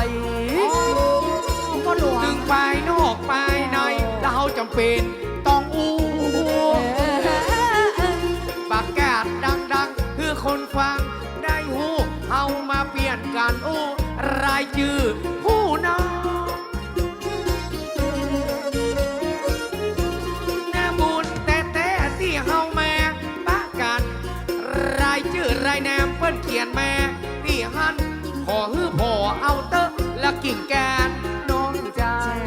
ยถึงภายนอกภายในเราจำเป็นต้องอู้ประกาศดังๆเพื่อคนฟังได้หูเอามาเปลี่ยนกันอู้รายชื่อผู้นำน้ำบุญแต่ที่เฮาแม่ประกาศรายชื่อรายแนมเปิ้นเขียนแม่ที่หันขอฮื้อพอเอาเตอะและกิ่งแกนน้องจาน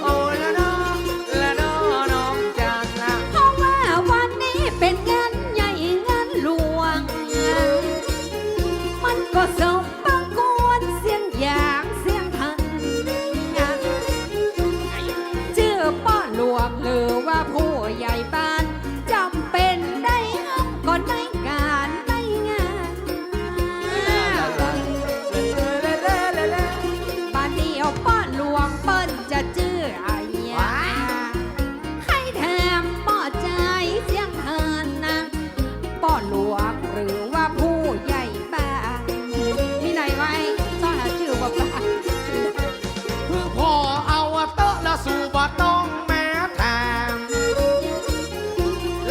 โอ้ละน้องละน้องน้องจานนะเพราะว่าวันนี้เป็นงานใหญ่งานหลวงมันก็สมบังกวนเสียงอย่างเสียงทันชื่อป้อหลวงหรือว่าผู้ใหญ่บ้านจำเป็นได้ห้ามก็ได้การได้งานบ้านเดียวป้อหลวงเปิ้นจะชื่ออะไรให้แถมป้อใจเสียงเทินนะป้อหลวงหรือว่าผู้ใหญ่บ้านมีไหนไว้ซ่อนหาชื่อว่าบ้าน เพื่อพอเอาเตอะละสู่บ่ต้องแม้แถม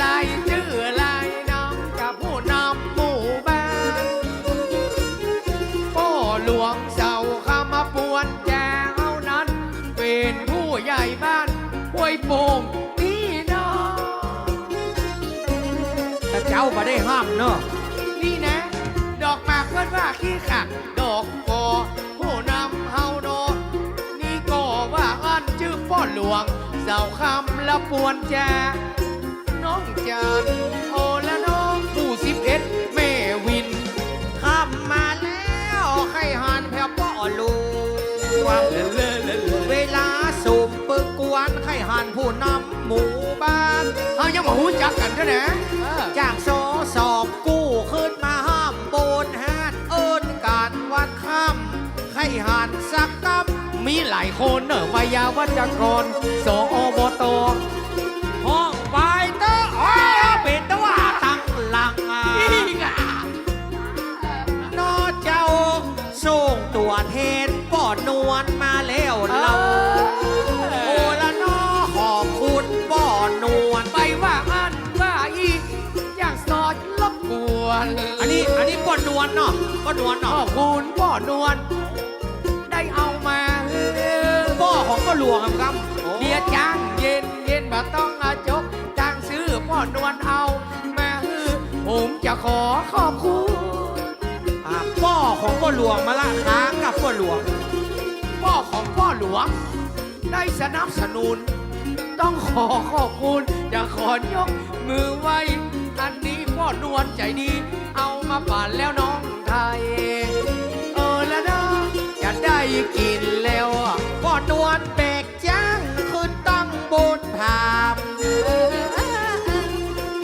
ลายชื่อลายน้องกับผู้นำหมู่บ้านพ่อหลวงเจ้าข้ามาปวนแจเอานั้นเป็นผู้ใหญ่บ้านห้วยโป่งนี่น้องแต่เจ้ามาได้ห้ามเนอะนี่นะดอกหมากเพื่อนว่าขี้ขักดอกกอผู้นำเฮาโดนนี่ก็ว่าอันชื่อพ่อหลวงเจ้าคำละปวนแจน้องจันโอและน้องผู้11แม่วินข้ามมาแล้วไข่หันแผ่ป้อลูวงเวลาสูบปึกกวนไข่หันผู้นำหมู่บ้านเฮายังมาหูจักกันด้วยนะจากโซสอบกู้ขึ้นมาห้ามโบนฮาดเอิญการวัดค่ำไข่หันสักกำมีหลายคนเนอะมายาวัจกรสอบตห้องไปเตอเป็นตัวตั้งหลังนอเจ้าส่งตัวเทนป้อนวลมาแล้วเราโอละนอขอบคุณป้อนวลไปว่าอันว่าอีกอย่างสอดรบกวนอันนี้ป้อนวลเนาะป้อนวลเนาะขอบคุณป้อนวลได้เอามาป้อของก็หลวงครับเดียจ้างเย็นบ่ต้องจบจ้างซื้อป้อนวลเอามาผมจะขอขอบคุณป้อของพ่อหลวงมาละค้างกับพ่อหลวงป้อของพ่อหลวงได้สนับสนุนต้องขอขอบคุณจะขอยกมือไว้อันนี้พ่อนวลใจดีเอามาปั่นแล้วน้องไทยแล้วนะจะได้กินแล้วพ่อนวลแบกจ้างขึ้นตั้งบนผาม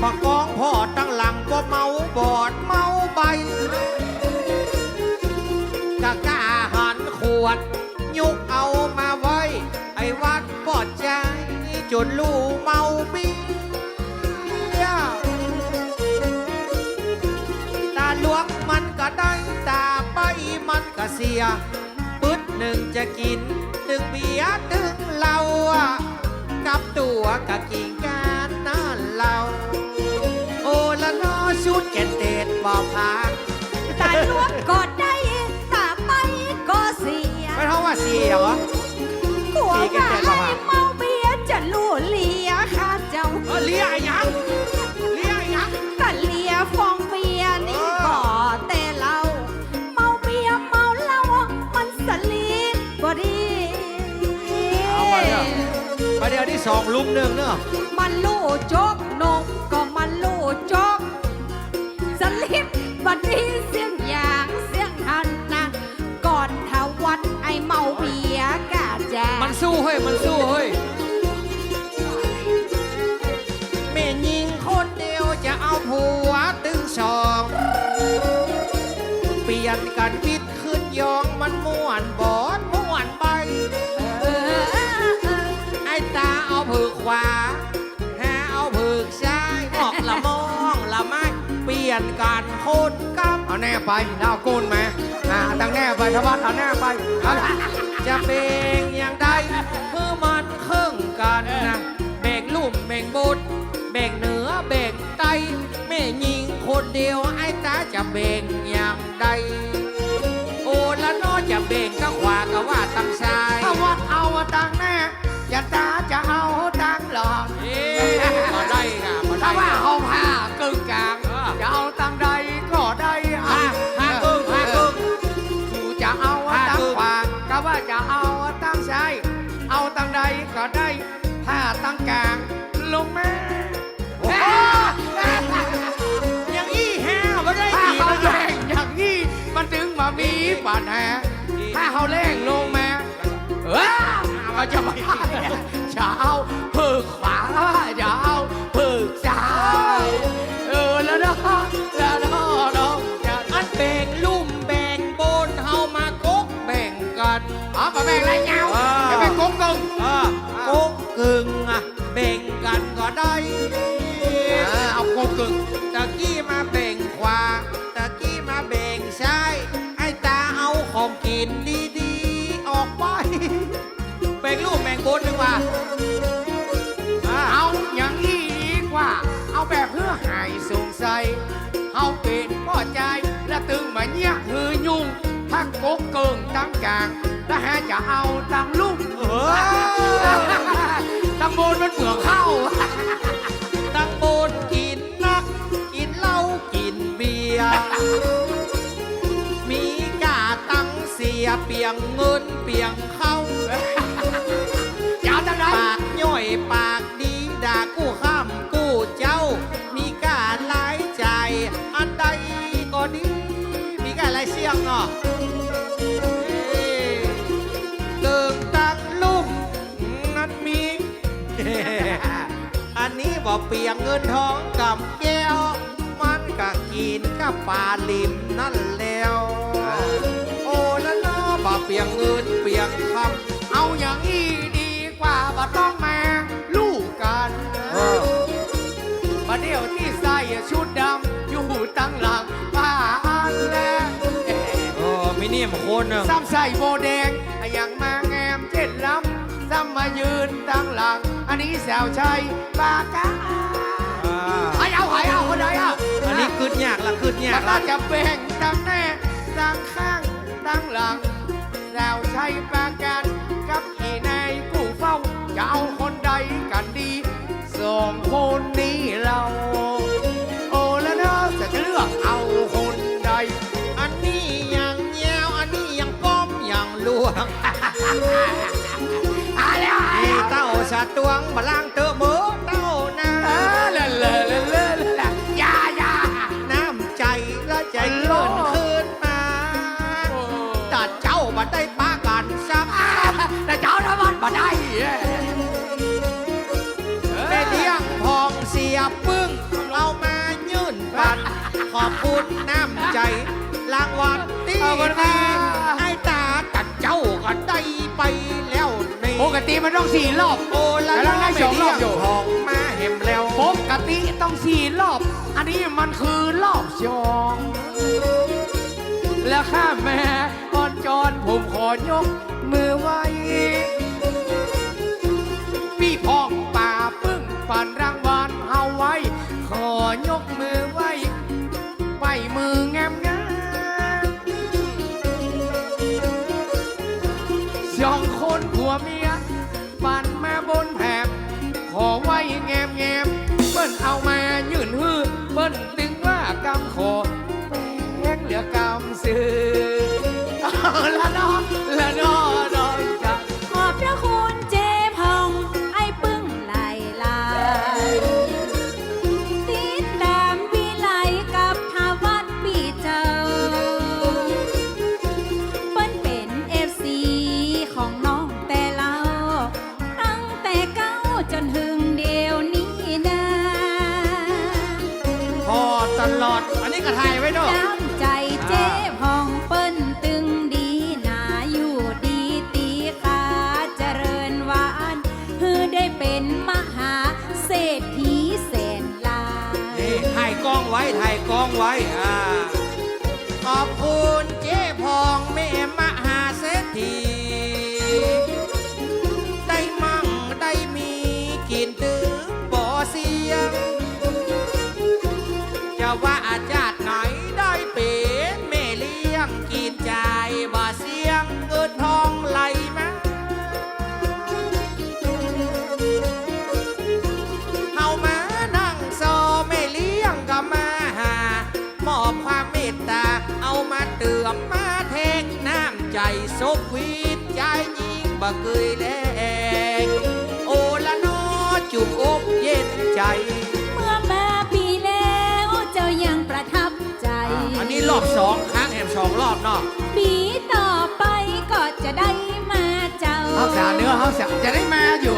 ปะกองพ่อตั้งหลังก็เมาบอดเมาใบกะกะหันขวดยุกเอามาไว้ไอ้วัดปอดใจจนลูกเมาปีตาลวกมันก็ได้ตาไปมันก็เสียปึ๊ดหนึ่งจะกินตึงเบียร์ตึงเหล้ากับตัวกะกิ่งการนั่นเราโอละนอชุดแก่นเด็ดบ่พานตาลวกก็ได้ตาไปก็เสียไม่เท่าว่าเสียเหรอหัวกะให้เมาเบียจะลู่เลียข้าเจ้าเลียยังก็เลียฟองเบียนี่ก็แต่เราเมาเบียเมาเหล้ามันสลีดบ่ดีเอามาเดี๋ยวที่2 ลุม 1เนอะมันลู่จกนกก็มันลู่จกสลีดบ่ดีเสียงอย่างเสียงหันนะก่อนทวัดไอเมาเบียกะแจมันสู้เฮ้ยแม่ยิงคนเดียวจะเอาผัวตึงสองเปลี่ยนกันวิดขึ้นยองมันม่วนบอดม่วนไปไอ้ตาเอาผือขวาหาเอาผือซ้ายออกละมองละไม้เปลี่ยนกันคนกับ เอาแน่ไปเอาโกนมาตั้งแน่ไปทวัดเอาแน่ไปเอาละ จะเบ่งอย่างใดเพื่อมันเครื่องกันนะเบ่งลุ่มเบ่งบนเบ่งเหนือเบ่งใต้แม่ยิงคนเดียวไอ้ตาจะเบ่งอย่างใดโอ้ละน้อจะเบ่งก็ขวาก็ว่าตั้งชาย ทวัดเอาตั้งแน่อย่าตาจะเอาตั้งหลอก เอ๊ะมาได้ค่ะมาได้ ถ้าว่าเอาผ้ากึ่งกลางจะเอาตั้งใดก็ได้ผ้ากึ่งกูจะเอาตั้งขวาก็ว่าจะเอาตั้งซ้ายเอาตั้งใดก็ได้ผ้าตั้งกลางลงแม่ อย่างอี้แฮะมาได้ ถ้า ดี เขา นะ แรงอย่างนี้มันถึงมามีปัญหาถ้าเขาแรงลงมามันจะไม่จะเอาฝึกขวาจะเอาฝึกซ้ายแล้วเนาะจะ อันแบ่งลุ่มแบ่งบนเฮามากกแบ่งกัน มาแบ่งไรเงาจะเป็นกงกึ่ง กกกึ่งอะแบ่งกันก็ได้ เอากงกึ่ง ตะกี้มาแบ่งขวาตะกี้มาแบ่งซ้ายไอ้ตาเอาของกินดีๆออกไปแบ่งลุ่มแบ่งบนดีกว่า เอาอย่างนี้ดีกว่าเอาแบบเพื่อหายสงสัยเอาเป็นพ่อใจและตึงมาเนี่ยคือยุ่งถ้ากกเกิงตั้งกลางและหาจะเอาตั้งลุ่มตั้งบนมันเปลือกเข้า ตั้งบนกินนักกินเหล้ากินเบียร์มีกาตั้งเสียเปียงเงินเปียงเข้า จะเอาตั้งไหน ปากย่อยปากดีด่ากู้ข้ามกู้เจ้า มีการหลายใจอันใดก็ดี มีการหลายเสียงเนาะเกิงตั้งลุ่มนั้นมี อันนี้บ่เปียงเงินทองกับแก้ว มันก็กินกับปลาลิมนั่นแล้ว โอ้แล้วเนาะบ่เปียงเงินเปียงคำ เอาอย่างนี้ดีกว่าบ่ต้องมาลูกกันมาเดี๋ยวที่ใส่ชุดดำอยู่ตั้งหลังบ้านแล้ว มินิมคนหนึ่ง ซ้ำใส่โบแดงอย่างมาแงมเจ็ดลำซ้ำมายืนตั้งหลัง อันนี้แซวชัยปากกาไอ้เอาคนไหนอ่ะ อันนี้คืดยากละคืดยา มั ก น ละ น่าจะแบ่งตั้งแน่ตั้งข้างตั้งหลังแซวชัยปากกันกับอีนายกู้เฝ้าจะเอาคนใดกันดีสองคนนี้เรา โอ้แล้วเนาะจะเลือกเอาคนใด อันนี้ยังแยวอันนี้ยังป้อมยังลวง มีเต้าสะตวงบะลางเตอะเมือเต้านา อย่า น้ำใจและใจเลื่อนขึ้นมาแต่เจ้าบัดได้ปากันซัก แต่เจ้าทำมันมาได้ ได้เลี้ยงพองเสียปึ้งเอามายื่นปัน ขอบคุณน้ำใจรางวัลดีไอ้ตาตัดเจ้าก็ได้ไปแล้วนี่ ปกติมันต้อง4 รอบ โอ้ละ แล้วได้2 รอบอยู่ ทองมาเห็มแล้ว ปกติต้อง4 รอบ อันนี้มันคือรอบ2แล้วข้าแม่อ่อนจอนผมขอยกมือไหว้พี่พองป่าปึ้งปั่นรางวัลเอาไว้ ขอยกมือไหว้ไปมืองามสองคนผัวเมียปั่นมาบนแผงขอไว้แงมเปิ้นเอามายื่นฮื้อเปิ้นตึงว่ากำขอแป้งเหลือกำซื้อละเนาะน้องจ้ะ ขอบพระคุณเจ๊พองไอ้ปึ้งไหลลายติดตามวิไลกับทวัดปีเจ้าเปิ้นเป็นFC ของน้องแต่เล่าตั้งแต่เก้าจนถึงเดียวนี้นะ พอตลอด อันนี้ก็ถ่ายไว้ด้วย น้ำใจเจ๊พองเปิ้นตึงดีนาอยู่ดีตีขาเจริญหวานคือได้เป็นมหาเศรษฐีแสนล้าน นี่ถ่ายกล้องไว้ กับมาแทงน้ำใจสกวีดใจยิงบ่เคยแลงโอละนอจุกอกเย็นใจ เมื่อมาปีแล้วเจ้ายังประทับใจ อันนี้รอบสองครั้งแหมสองรอบเนาะ ปีต่อไปก็จะได้มาเจ้า เขาสาเนื้อเขาสาจะได้มาอยู่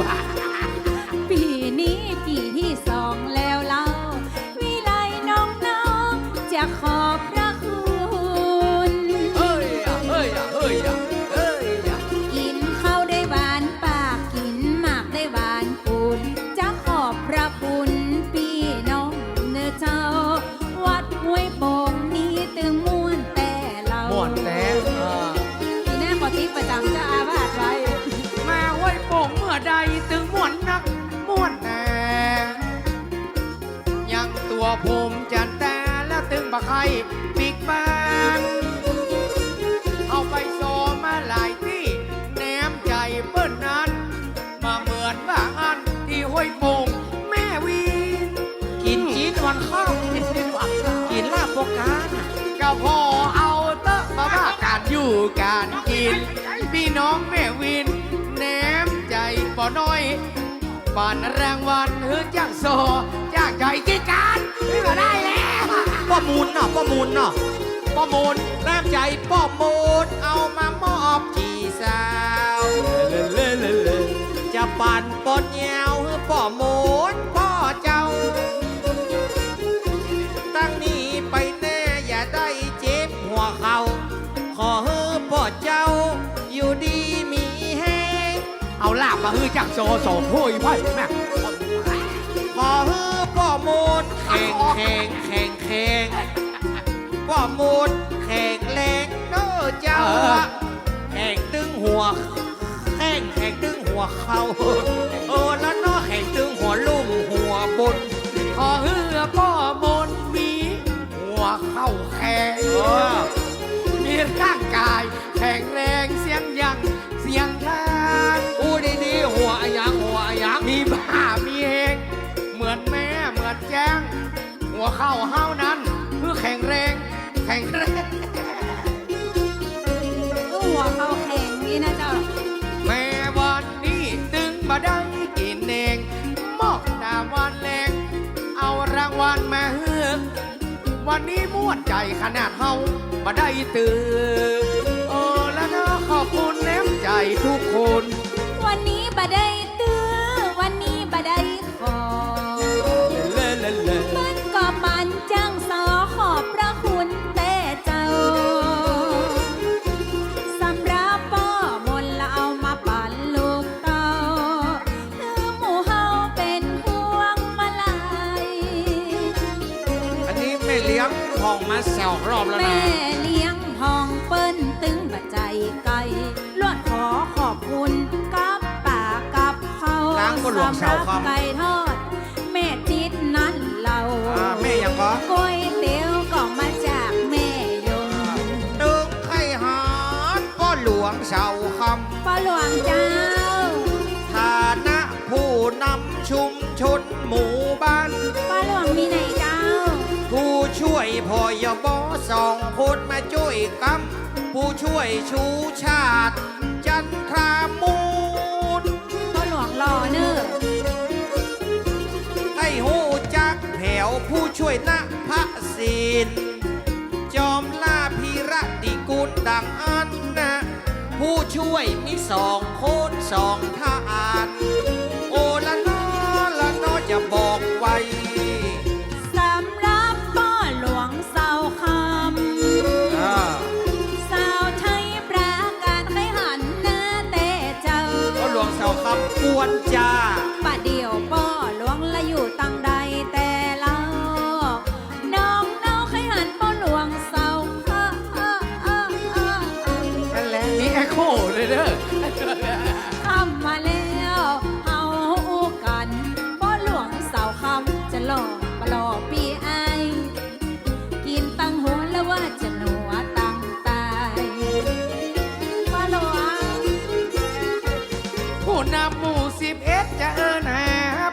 ปีนี้ปีที่สองแล้วเล่าวิไลน้องๆจะขอบพระคุณ เฮ้ยอ่ะเฮ้ยอ่ะเฮ้ยอ่ะเฮ้ยอ่ะ กินข้าวได้หวานปากกินหมากได้หวานปูนจะขอบพระคุณพี่น้องเนื้อเจ้า วัดห้วยโป่งนี้ตึงม่วนแต่เรา ม่วนแต่ พี่แน่ขอติ๊กประจำเจ้าอาวาสไว้ มาห้วยโป่งเมื่อใดตึงม่วนนักม่วนแน่ยังตัวผมจันแต่และตึงบะไข่บิ๊กแบนเอาไปโซมาหลายที่แนมใจเปิ้นนั้น มาเหมือนว่าอันที่ห้วยโป่งแม่วิน กินจีนวันข้าวกินลาบโปกาน่ะ ก็พอเอาเตอะมาว่าการอยู่การกิน พี่น้องแม่วินแหนมใจบ่น้อยปานรางวัลเฮือจ้างโซจ้างใจกี่การไม่มาได้แล้ว ป้อมูลเนาะป้อมูลเนาะ ประมูล น้ำใจป้อมูลเอามามอบจีสาวจะปั่นปนแยวให้ป้อมูลพ่อเจ้า ตั้งนี้ไปแน่อย่าได้เจ็บหัวเขาขอให้พ่อเจ้า อยู่ดีมีแห้ง เอาลาบมาฮือจ้างโซโซพุยไพ่แม่ ขอให้ป้อมูลแข่งแข่งแข่งแข่งป้อมูลแข่งแรงเด้อเจ้าแข่งตึงหัวแข่งตึงหัวเขาแล้วเนาะแข่งตึงหัวลุ่มหัวบน ขอฮือพ่อมนมีหัวเข้าแข็งมีร่างกายแข็งแรงเสียงยังเสียงแทน อู้ดีๆหัวอะยังหัวอะยัง มีบ้ามีเองเหมือนแม่เหมือนแจ้ง หัวเข้าเฮ้านั้นเพื่อแข็งแรงแข็งแรง หัวเขาแข็งนี่นะเจ้า แม่วันนี้ตึงมาได้กินเองมอกหน้าวันแรงเอารางวัลมาเฮือกวันนี้ม่วนใจขนาดเฮามาได้ตื่นแล้วนะขอบคุณแนมใจทุกคน วันนี้บ่ได้ตื้อวันนี้บ่ได้ขอเปิ้นก็ปันจังสอขอบพระคุณแต่เจ้าสำหรับป้อมนละเอามาปั่นลูกเต้าคือหมู่เฮาเป็นห่วงมาลาย อันนี้ไม่เลี้ยงพองมาแซวรอบแล้ว แม่ นะ เลี้ยงพองเปิ้นตึงบัดใจไก่ล้วนขอขอบคุณกับป่ากับเขา ล้างบนหลวงเสาคำ ไก่ทอด แม่จิตนั้นเรา แม่ยังก็ ก๋วยเตี๋ยวก็มาจากแม่ยง ตึงไข่หาดพ่อหลวงเสาค ป้าหลวงเจ้า ำฐานะผู้นำชุมชนหมู่บ้าน ป้าหลวงมีไหนเจ้า ผู้ช่วยพอยบสองคนมาช่วยกำผู้ช่วยชูชาติ จันทรามูล ป้าหลวงรอเนอะ ให้หูจักแถวผู้ช่วยนะพระศีลจอมล่าพีระติกุลดังอันนะผู้ช่วยมีสองคนสองท่านโอละนอจะบอกไว้ สำหรับป้าหลวงเสาคำ สาวไทยประกาศให้หันหน้าแต่เจ้า ก็หลวงเสาคำกวนจ้า ป่าเดียวป้อหลวงละอยู่ตั้งใดแต่เล่าน้องเนาให้หันป้อหลวงเสานั่นแหละนี่แอคโคเลยเด้อ คำมาแล้วเฮาอู้กันป้อหลวงเสาคำจะหล่อปลอปีไอกินตั้งหัวแล้วว่าจะหนัวตั้งตายป้าหลวง ผู้นำหมู่11จะหา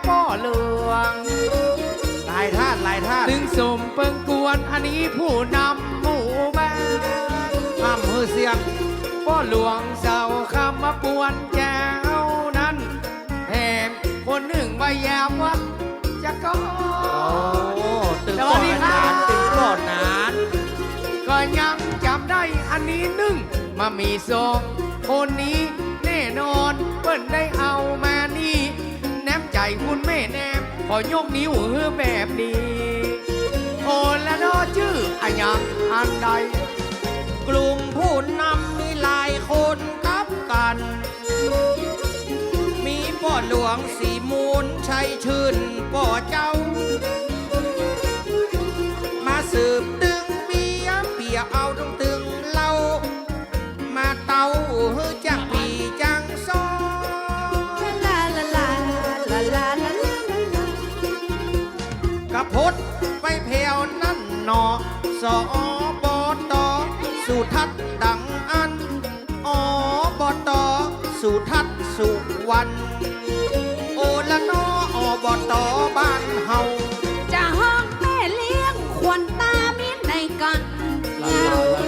พ่อหลวง หลายท่าน ถึงสมเปิงกวนอันนี้ผู้นำหมู่บ้าน อเสียง พ่อหลวงเสาคำมาปวนแก้วนั้นแถมคนหนึ่งมายามวัดจะก็ โอ้ตึง ส ก่ วั อ สดี น ครั นาน บ ตึงก่อนนาน ก็ยังจำได้อันนี้หนึ่งมามีสองคนนี้แน่นอนเปิ้นได้เอามานี่แนมใจคุณแม่แนมพอยกนิ้วเฮือแบบนี้โอ้และนอชื่ออะยังอันใด กลุ่มผู้นำมีหลายคนกับกัน มีพ่อหลวงสีมูลชัยชื่นพ่อเจ้า มาสืบตึงเบียเปียเอาตรงตึงเล่ามาเต้าเฮือจังปีจังซอ ลาลาลาลาลาลาลา กระพดไปแผ่วนั่นหนอสอบตสุทัศน์ดังอันอบตสุทัศน์สุวรรณโอละนออบตบ้านเฮา จะห้องแม่เลี้ยงควรตามีในกัน ลา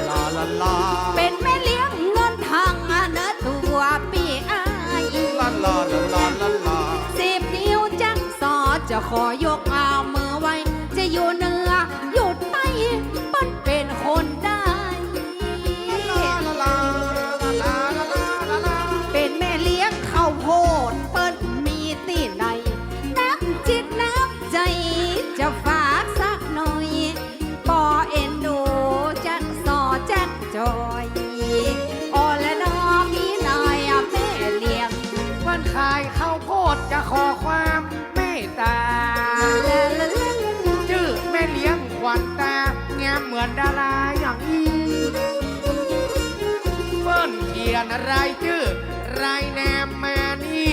ลาลาลาลา เป็นแม่เลี้ยงเงินทางเนื้อตัวปีอาย ลาลาลาลาลาลา 10 นิ้วจังสอจะขอยกเอามือไว้ จะอยู่เหนืออยู่ใต้เปิ้นเป็นคนได้ ลาลาลาลาลาลาลา เป็นแม่เลี้ยงข้าวโพดเปิ้นมีตีไหนน้ำจิตน้ำใจ จะฝากสักหน่อยปอเอ็นดูจักสอจักจอยโอและน้องมีหน่อยแม่เลี้ยง วันขายข้าวโพดจะขอความเมตตา ชื่อแม่เลี้ยงขวัญตางามเหมือนดาราอย่างอีเปิ้นเขียนรายชื่อรายแนมมานี่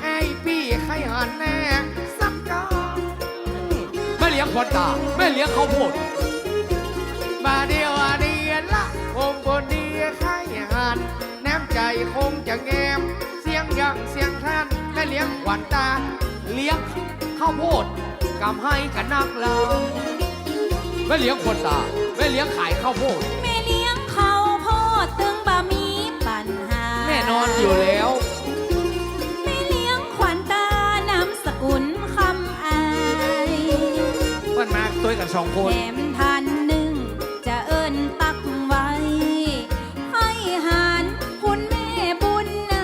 ไอ้พี่ใครหันแน่สักกาแม่เลี้ยงขวัญตาแม่เลี้ยงข้าวโพดมาเดียวเดียนละผมคนดีใครหันแนมใจคงจะแงมเสียงอย่างเสียงท่านแม่เลี้ยงขวัญตาเลี้ยงข้าวโพดกำให้กันนักเราแม่เลี้ยงคนตาแม่เลี้ยงขายข้าวโพด แม่เลี้ยงข้าวโพดตึงบะมีปัญหา แน่นอนอยู่แล้ว แม่เลี้ยงขวัญตานำสกุลคำอาย เปิ้นมาตัวกัน2 คน แถมทันหนึ่งจะเอิ้นตักไว้ ให้หารคุณแม่บุญน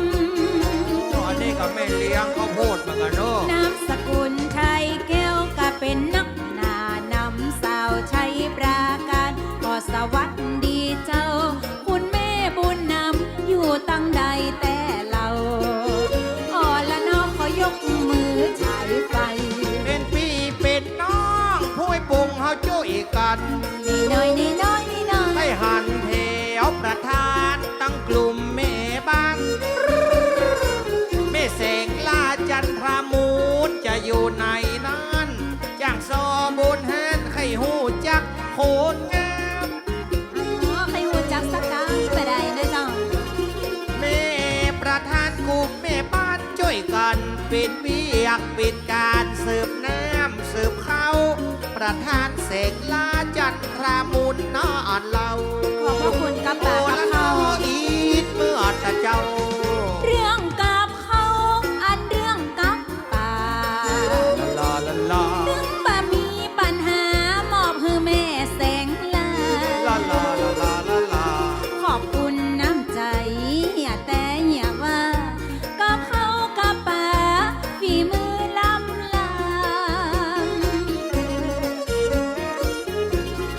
ำ อันนี้ก็แม่เลี้ยงข้าวโพดเหมือนกันเนอะ นามสกุลชัยแก้วก็เป็นนักหนานำสาวชัยปราการก็สวัสดีเจ้า คุณแม่บุญนำอยู่ตั้งใดแต่เราอ่อนละน้องขอยกมือฉายไฟ เป็นพี่เป็นน้องผู้ให้ปรุงเฮาช่วยกัน นี่น้อยนี่น้อยนี่น้อย ให้หันแถวประธานตั้งกลุ่มแม่บ้านแม่เสกลาจันทรามูลจะอยู่ในนั้นจ้างซอบุญแฮนไข่หูจักโคนงาม อ๋อใครหูจักสักการไปได้นะจ๊ะ แม่ประธานกลุ่มแม่บ้านช่วยกันเป็นเวียกเป็นการสืบน้ำสืบเขาประธานเสกลาจันทรามูลนอนเรา ขอบพระคุณกับ โอ้ ปากกั ละ บ น เขา ออีดเมื่อตะเจ้า เรื่องกับเขาอันเรื่องกับป่า ลาลาลา ถึงบ่มีปัญหามอบให้แม่แสงลา ลาลาลาลาลาลา ขอบคุณน้ำใจอย่าแต่อย่าว่ากับเขากับป่าฝีมือล้ำลำ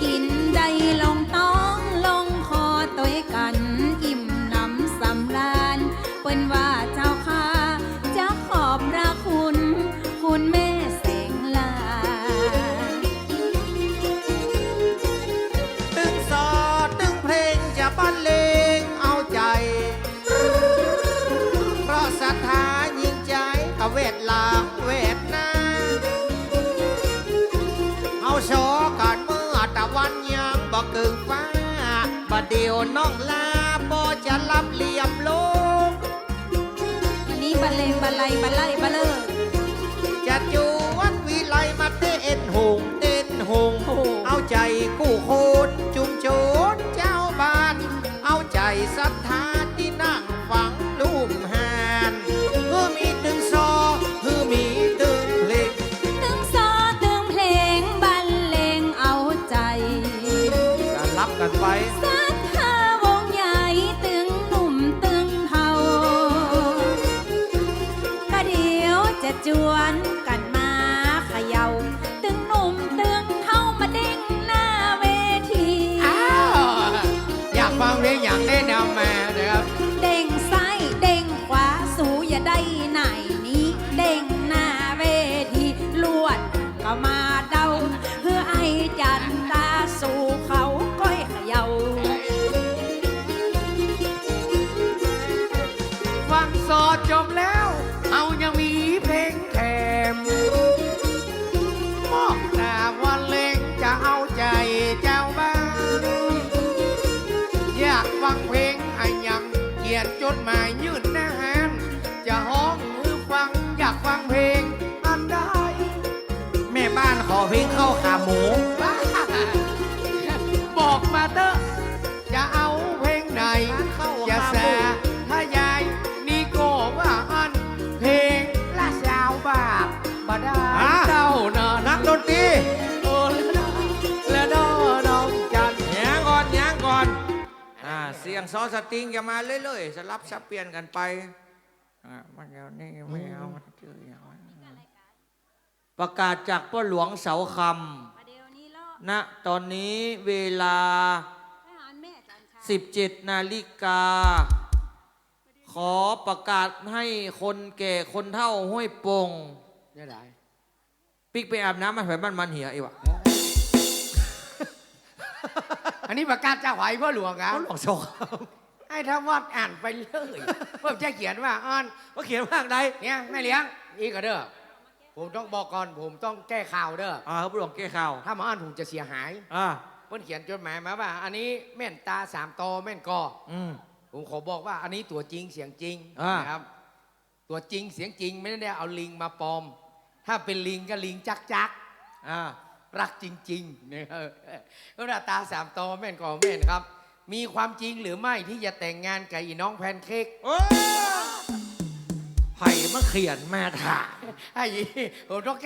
กินได้ลงต้องลงคอตัวกันอิ่มน้ำสำราญเปิ้นว่าเจ้าค่ะจะขอบพระคุณ คุณแม่แสงลา ตึงซอตึงเพลงจะบรรเลงเอาใจ เพราะศรัทธายิ่งใจกับเวทหลางเวทหน้าเอาโชกันเมื่อตะวันยังบอกกึ่งฟ้าบัดเดียวน้องลาบอจะรับเหลี่ยมโลก วันนี้บันเลงบันไลบันไลบันเลอ จะจูวันวิไลมาเต้นหงเต้นหง เอาใจกู้โคนจุมโจนเจ้า ศรัทธาที่นั่งฟังรูปแหนมีตึงซอมีตึงเพลง ตึงซอตึงเพลงบรรเลงเอาใจ จะรับกันไป ศรัทธาวงใหญ่ตึงหนุ่มตึงเทาก็เดี๋ยวจะจวนกันมาเขย่าตึงหนุ่มตึงเทามาเด้งหน้าเวที อ้าวอยากฟังเพลงอยากแนะนำมานะครับ เด้งซ้ายเด้งขวาสู่อย่าได้ไหนนี้เด้งหน้าเวทีลวดก็มาเดาเพื่อไอ้จันตาสู่เขาก้อยเขย่า ฟังสอดจบแล้วเอายังมีเพลงแถมมอบหน้าวันเล่งจะเอาใจเจ้าบ้านอยากฟังเพลงไอ้ยังเขียนจดหมายยื่นหน้าแฮนจะห้องหรือฟังอยากฟังเพลงอันใด แม่บ้านขอเพลงเข้าขาหมู บ้าบอกมาเถอะจะเอาเพลงไหนจะแสถ้ายายนี่ก็ว่าอันเพลงละสาวบาปบ่ได้เจ้านา นักดนตรี โอ้และดอน้องจัน แหงก่อนเสียงซอสติงจะมาเรื่อยๆสลับสับเปลี่ยนกันไปมันเอานี่ไม่เอามันชื่ออย่างนั้นประกาศจากพ่อหลวงเสาคำณตอนนี้เวลา 17 นาฬิกา ขอประกาศให้คนแก่คนเฒ่าห้วยโป่ง เนี่ยได้ ปิกไปอาบน้ำมาแถวบ้านมันเหียอีวะ อันนี้ประกาศจะไหวพ่อหลวงครั พ่ บ อหลวงเสาค ให้ทวัดอ่านไปเลยเพิ่มจะเขียนว่าอ่าน ำเขาเขียนว่าอะไร เนี่ยแม่เลี้ยงอีกก็เด้อผมต้องบอกก่อนผมต้องแก้ข่าวเด้อ เขาหลวงแก้ข่าว ถ้ามาอ่านผมจะเสียหาย เพิ่นเขียนจดหมายมาว่า อันนี้แม่นตาสามตอแม่นกอ ผมขอบอกว่าอันนี้ตัวจริงเสียงจริงนะครับตัวจริงเสียงจริงไม่ได้เอาลิงมาปลอม ถ้าเป็นลิงก็ลิงจักจักรักจริงๆนะครับก็หน้าตาสามตอแม่นกอแม่นครับ มีความจริงหรือไม่ที่จะแต่งงานกับอีน้องแพนเค้ก ไผ่มาเขียนมาถ่าย ไอ้ผมต้อง